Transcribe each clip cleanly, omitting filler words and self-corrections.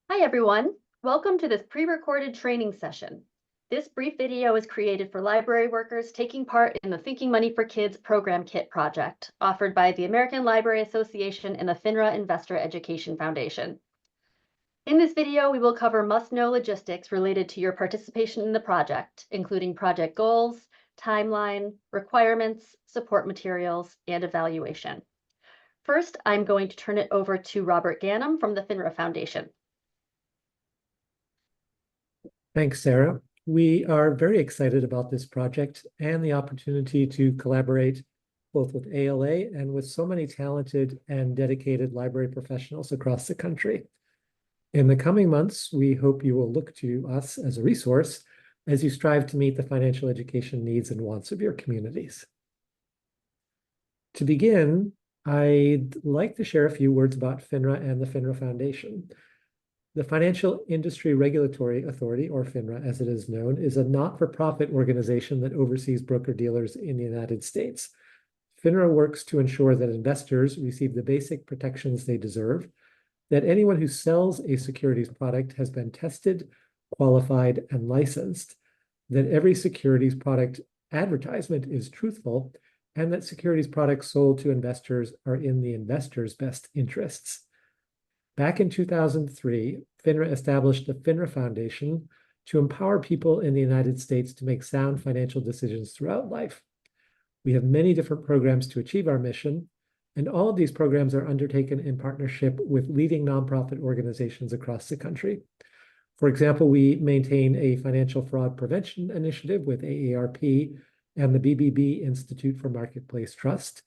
Hi, everyone. Welcome to this pre-recorded training session. This brief video is created for library workers taking part in the Thinking Money for Kids Program Kit project offered by the American Library Association and the FINRA Investor Education Foundation. In this video, we will cover must-know logistics related to your participation in the project, including project goals, timeline, requirements, support materials, and evaluation. First, I'm going to turn it over to Robert Ganem from the FINRA Foundation. Thanks, Sarah. We are very excited about this project and the opportunity to collaborate both with ALA and with so many talented and dedicated library professionals across the country. In the coming months, we hope you will look to us as a resource as you strive to meet the financial education needs and wants of your communities. To begin, I'd like to share a few words about FINRA and the FINRA Foundation. The Financial Industry Regulatory Authority, or FINRA as it is known, is a not-for-profit organization that oversees broker-dealers in the United States. FINRA works to ensure that investors receive the basic protections they deserve, that anyone who sells a securities product has been tested, qualified, and licensed, that every securities product advertisement is truthful, and that securities products sold to investors are in the investors' best interests. Back in 2003, FINRA established the FINRA Foundation to empower people in the United States to make sound financial decisions throughout life. We have many different programs to achieve our mission, and all of these programs are undertaken in partnership with leading nonprofit organizations across the country. For example, we maintain a financial fraud prevention initiative with AARP and the BBB Institute for Marketplace Trust.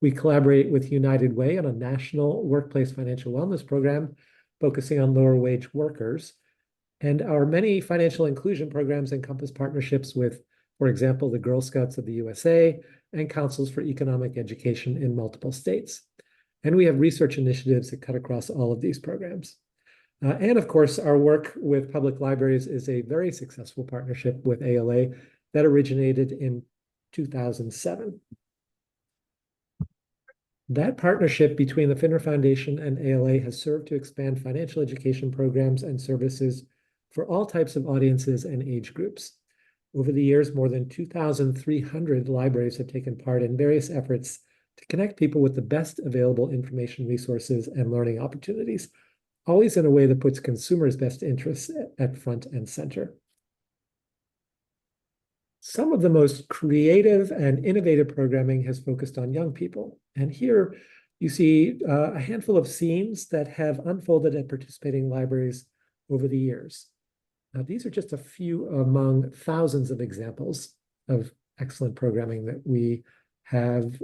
We collaborate with United Way on a national workplace financial wellness program focusing on lower wage workers. And our many financial inclusion programs encompass partnerships with, for example, the Girl Scouts of the USA and Councils for Economic Education in multiple states. And we have research initiatives that cut across all of these programs. And of course, our work with public libraries is a very successful partnership with ALA that originated in 2007. That partnership between the FINRA Foundation and ALA has served to expand financial education programs and services for all types of audiences and age groups. Over the years, more than 2,300 libraries have taken part in various efforts to connect people with the best available information resources and learning opportunities, always in a way that puts consumers' best interests at front and center. Some of the most creative and innovative programming has focused on young people. And here you see a handful of scenes that have unfolded at participating libraries over the years. Now, these are just a few among thousands of examples of excellent programming that we have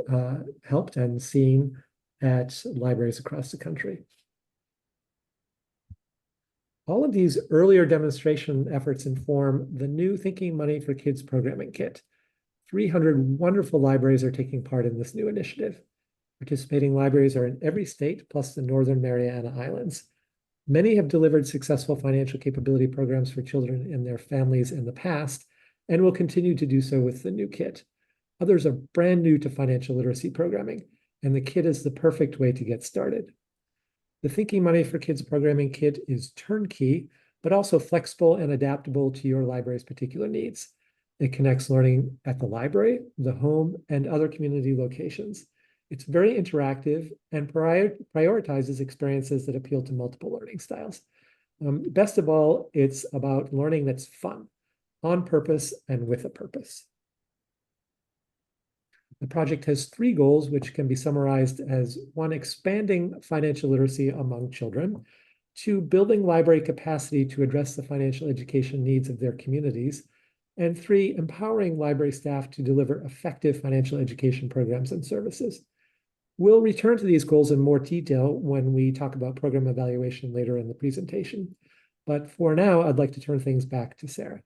helped and seen at libraries across the country. All of these earlier demonstration efforts inform the new Thinking Money for Kids programming kit. 300 wonderful libraries are taking part in this new initiative. Participating libraries are in every state, plus the Northern Mariana Islands. Many have delivered successful financial capability programs for children and their families in the past, and will continue to do so with the new kit. Others are brand new to financial literacy programming, and the kit is the perfect way to get started. The Thinking Money for Kids programming kit is turnkey, but also flexible and adaptable to your library's particular needs. It connects learning at the library, the home, and other community locations. It's very interactive and prioritizes experiences that appeal to multiple learning styles. Best of all, it's about learning that's fun, on purpose, and with a purpose. The project has 3 goals, which can be summarized as 1, expanding financial literacy among children, 2, building library capacity to address the financial education needs of their communities, and 3, empowering library staff to deliver effective financial education programs and services. We'll return to these goals in more detail when we talk about program evaluation later in the presentation. But for now, I'd like to turn things back to Sarah.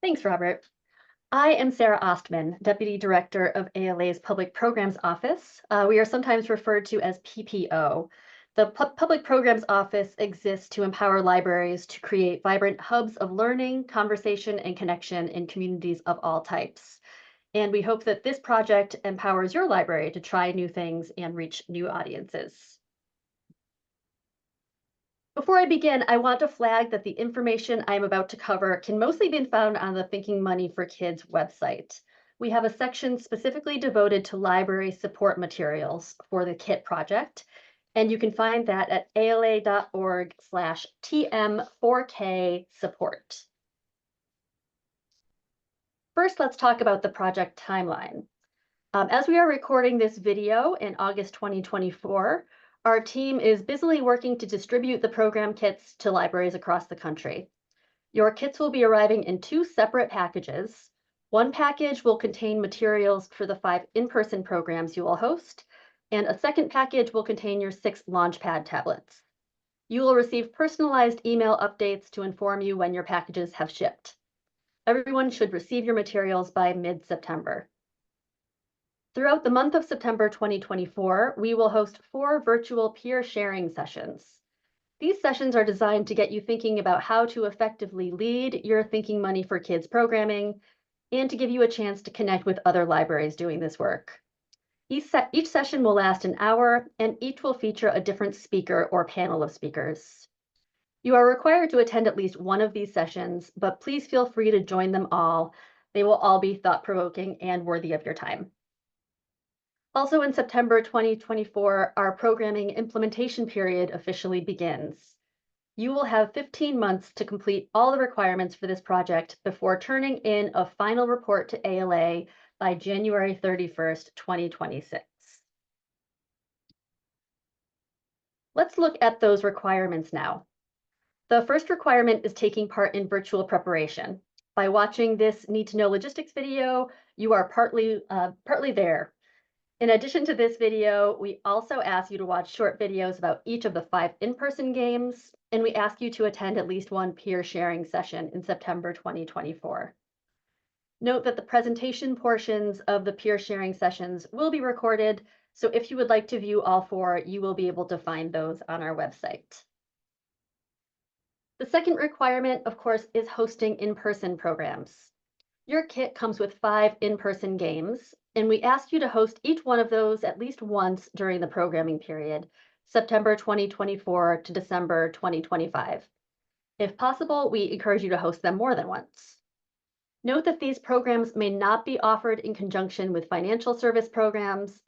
Thanks, Robert. I am Sarah Ostman, Deputy Director of ALA's Public Programs Office. We are sometimes referred to as PPO. The Public Programs Office exists to empower libraries to create vibrant hubs of learning, conversation, and connection in communities of all types. And we hope that this project empowers your library to try new things and reach new audiences. Before I begin, I want to flag that the information I am about to cover can mostly be found on the Thinking Money for Kids website. We have a section specifically devoted to library support materials for the KIT project, and you can find that at ala.org/TM4K support. First, let's talk about the project timeline. As we are recording this video in August 2024, our team is busily working to distribute the program kits to libraries across the country. Your kits will be arriving in 2 separate packages. One package will contain materials for the 5 in-person programs you will host, and a second package will contain your 6 Launchpad tablets. You will receive personalized email updates to inform you when your packages have shipped. Everyone should receive your materials by mid-September. Throughout the month of September 2024, we will host 4 virtual peer sharing sessions. These sessions are designed to get you thinking about how to effectively lead your Thinking Money for Kids programming and to give you a chance to connect with other libraries doing this work. Each session will last an hour, and each will feature a different speaker or panel of speakers. You are required to attend at least one of these sessions, but please feel free to join them all. They will all be thought-provoking and worthy of your time. Also in September 2024, our programming implementation period officially begins. You will have 15 months to complete all the requirements for this project before turning in a final report to ALA by January 31st, 2026. Let's look at those requirements now. The first requirement is taking part in virtual preparation. By watching this Need to Know Logistics video, you are partly there. In addition to this video, we also ask you to watch short videos about each of the 5 in-person games, and we ask you to attend at least one peer sharing session in September 2024. Note that the presentation portions of the peer sharing sessions will be recorded, so if you would like to view all 4, you will be able to find those on our website. The second requirement, of course, is hosting in-person programs. Your kit comes with 5 in-person games, and we ask you to host each one of those at least once during the programming period, September 2024 to December 2025. If possible, we encourage you to host them more than once. Note that these programs may not be offered in conjunction with financial service firms,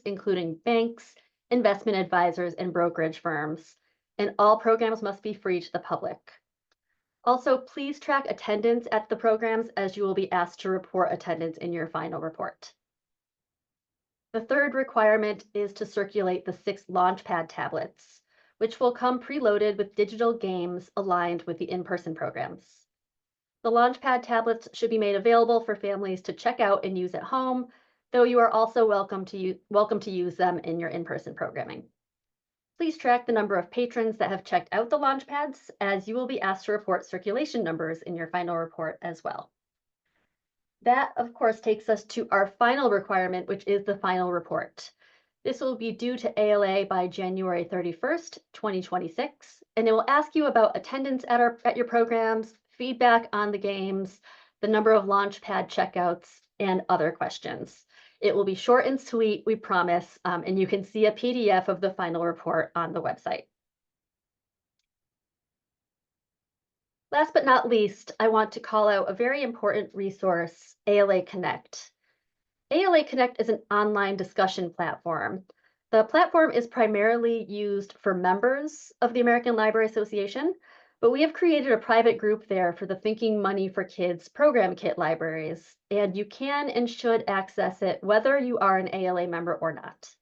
including banks, investment advisors, and brokerage firms, and all programs must be free to the public. Also, please track attendance at the programs as you will be asked to report attendance in your final report. The third requirement is to circulate the 6 Launchpad tablets, which will come preloaded with digital games aligned with the in-person programs. The Launchpad tablets should be made available for families to check out and use at home, though you are also welcome to use them in your in-person programming. Please track the number of patrons that have checked out the Launchpads, as you will be asked to report circulation numbers in your final report as well. That, of course, takes us to our final requirement, which is the final report. This will be due to ALA by January 31st, 2026, and it will ask you about attendance at your programs, feedback on the games, the number of Launchpad checkouts, and other questions. It will be short and sweet, we promise, and you can see a PDF of the final report on the website. Last but not least, I want to call out a very important resource, ALA Connect. ALA Connect is an online discussion platform. The platform is primarily used for members of the American Library Association, but we have created a private group there for the Thinking Money for Kids program kit libraries, and you can and should access it whether you are an ALA member or not.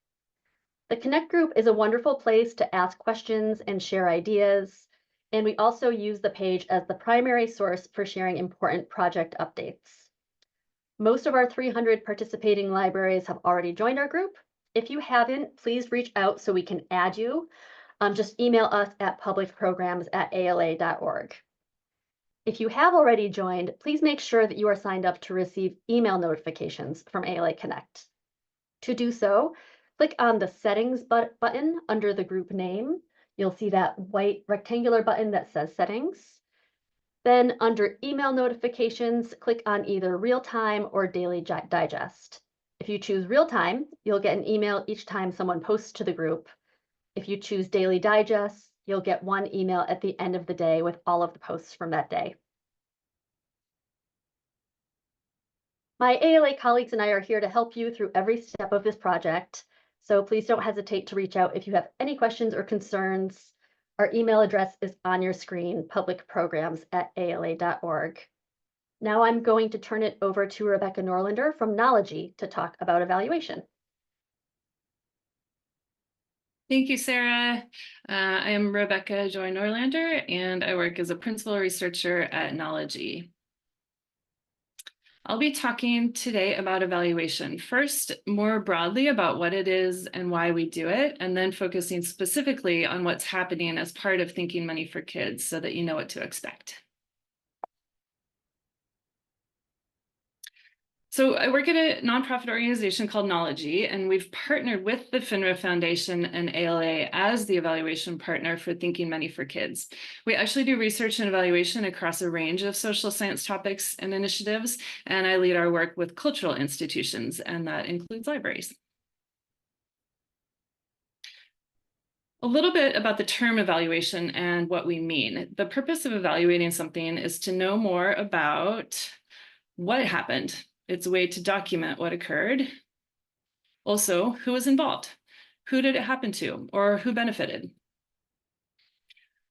The Connect group is a wonderful place to ask questions and share ideas, and we also use the page as the primary source for sharing important project updates. Most of our 300 participating libraries have already joined our group. If you haven't, please reach out so we can add you. Just email us at publicprograms@ala.org. If you have already joined, please make sure that you are signed up to receive email notifications from ALA Connect. To do so, click on the Settings button under the group name. You'll see that white rectangular button that says Settings. Then under Email Notifications, click on either Real Time or Daily Digest. If you choose Real Time, you'll get an email each time someone posts to the group. If you choose daily digests, you'll get one email at the end of the day with all of the posts from that day. My ALA colleagues and I are here to help you through every step of this project, so please don't hesitate to reach out if you have any questions or concerns. Our email address is on your screen, publicprograms@ala.org. Now I'm going to turn it over to Rebecca Norlander from Knology to talk about evaluation. Thank you, Sarah. I am Rebecca Joy Norlander, and I work as a principal researcher at Knology. I'll be talking today about evaluation. First, more broadly about what it is and why we do it, and then focusing specifically on what's happening as part of Thinking Money for Kids so that you know what to expect. So I work at a nonprofit organization called Knology, and we've partnered with the FINRA Foundation and ALA as the evaluation partner for Thinking Money for Kids. We actually do research and evaluation across a range of social science topics and initiatives, and I lead our work with cultural institutions, and that includes libraries. A little bit about the term evaluation and what we mean. The purpose of evaluating something is to know more about what happened. It's a way to document what occurred. Also, who was involved? Who did it happen to, or who benefited?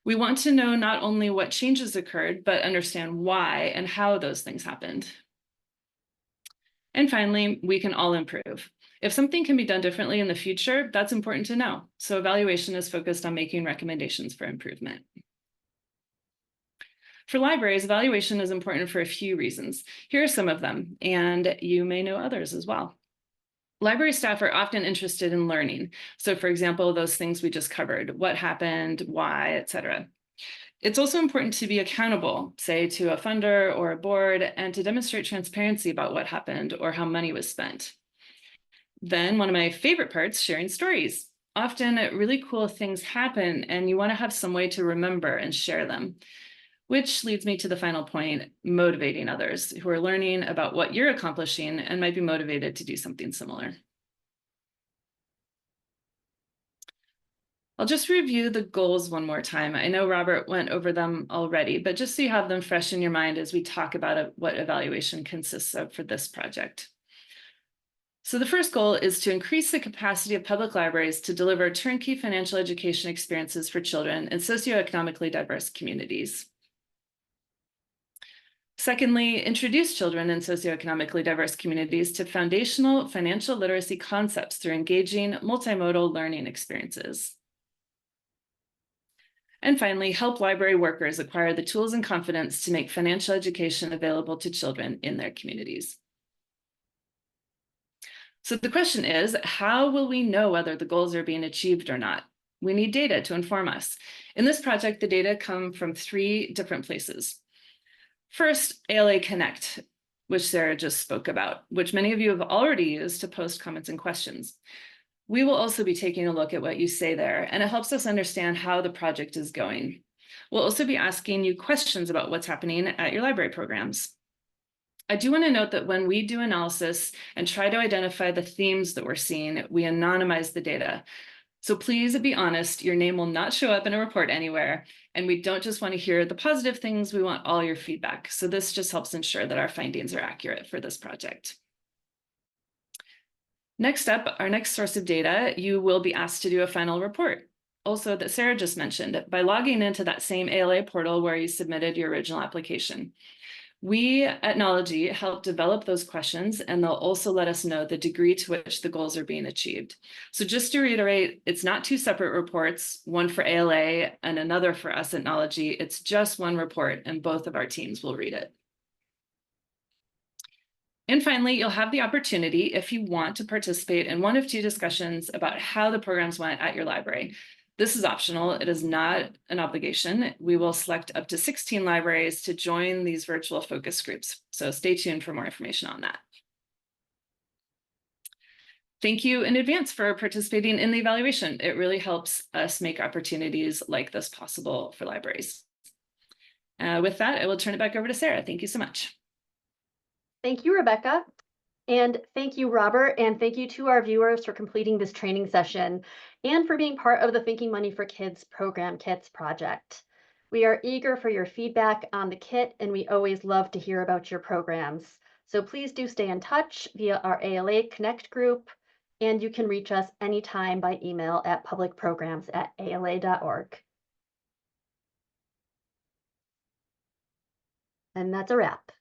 We want to know not only what changes occurred, but understand why and how those things happened. And finally, we can all improve. If something can be done differently in the future, that's important to know. So evaluation is focused on making recommendations for improvement. For libraries, evaluation is important for a few reasons. Here are some of them, and you may know others as well. Library staff are often interested in learning. So for example, those things we just covered, what happened, why, etc. It's also important to be accountable, say to a funder or a board, and to demonstrate transparency about what happened or how money was spent. Then one of my favorite parts, sharing stories. Often really cool things happen and you want to have some way to remember and share them. Which leads me to the final point, motivating others who are learning about what you're accomplishing and might be motivated to do something similar. I'll just review the goals one more time. I know Robert went over them already, but just so you have them fresh in your mind as we talk about what evaluation consists of for this project. So the first goal is to increase the capacity of public libraries to deliver turnkey financial education experiences for children in socioeconomically diverse communities. Secondly, introduce children in socioeconomically diverse communities to foundational financial literacy concepts through engaging multimodal learning experiences. And finally, help library workers acquire the tools and confidence to make financial education available to children in their communities. So the question is, how will we know whether the goals are being achieved or not? We need data to inform us. In this project, the data come from 3 different places. First, ALA Connect, which Sarah just spoke about, which many of you have already used to post comments and questions. We will also be taking a look at what you say there, and it helps us understand how the project is going. We'll also be asking you questions about what's happening at your library programs. I do want to note that when we do analysis and try to identify the themes that we're seeing, we anonymize the data. So please be honest, your name will not show up in a report anywhere. And we don't just want to hear the positive things, we want all your feedback. So this just helps ensure that our findings are accurate for this project. Next up, our next source of data, you will be asked to do a final report. Also that Sarah just mentioned, by logging into that same ALA portal where you submitted your original application. We at Knology help develop those questions, and they'll also let us know the degree to which the goals are being achieved. So just to reiterate, it's not 2 separate reports, one for ALA and another for us at Knology. It's just one report, and both of our teams will read it. And finally, you'll have the opportunity, if you want, to participate in one of 2 discussions about how the programs went at your library. This is optional. It is not an obligation. We will select up to 16 libraries to join these virtual focus groups. So stay tuned for more information on that. Thank you in advance for participating in the evaluation. It really helps us make opportunities like this possible for libraries. With that, I will turn it back over to Sarah. Thank you so much. Thank you, Rebecca. And thank you, Robert, and thank you to our viewers for completing this training session and for being part of the Thinking Money for Kids program kits project. We are eager for your feedback on the kit, and we always love to hear about your programs. So please do stay in touch via our ALA Connect group, and you can reach us anytime by email at publicprograms@ala.org. And that's a wrap.